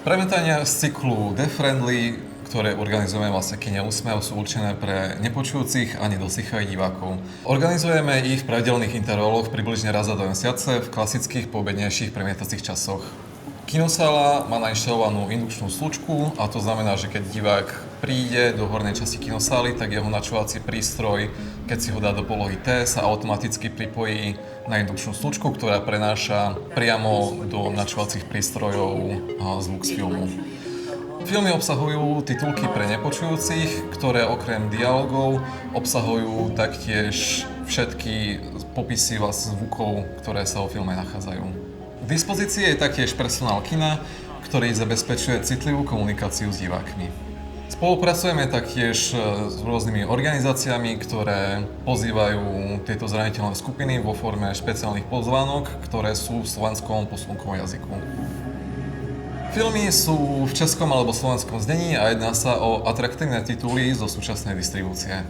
Premietania z cyklu The Friendly, ktoré organizujeme vlastne Kine Úsmev, sú určené pre nepočujúcich a nedoslýchavých divákov. Organizujeme ich v pravidelných intervaloch približne raz za 2 mesiace v klasických poobednejších premietacích časoch. Kinosála má nainštalovanú indukčnú slučku a to znamená, že keď divák príde do hornej časti kinosály, tak jeho načúvací prístroj, keď si ho dá do polohy T, sa automaticky pripojí na indukčnú slučku, ktorá prenáša priamo do načúvacích prístrojov zvuk z filmu. Filmy obsahujú titulky pre nepočujúcich, ktoré okrem dialogov obsahujú taktiež všetky popisy zvukov, ktoré sa vo filme nachádzajú. K dispozícii je taktiež personál kina, ktorý zabezpečuje citlivú komunikáciu s divákmi. Spolupracujeme taktiež s rôznymi organizáciami, ktoré pozývajú tieto zraniteľné skupiny vo forme špeciálnych pozvánok, ktoré sú v slovenskom poslunkovom jazyku. Filmy sú v českom alebo slovenskom znení a jedná sa o atraktívne tituly zo súčasnej distribúcie.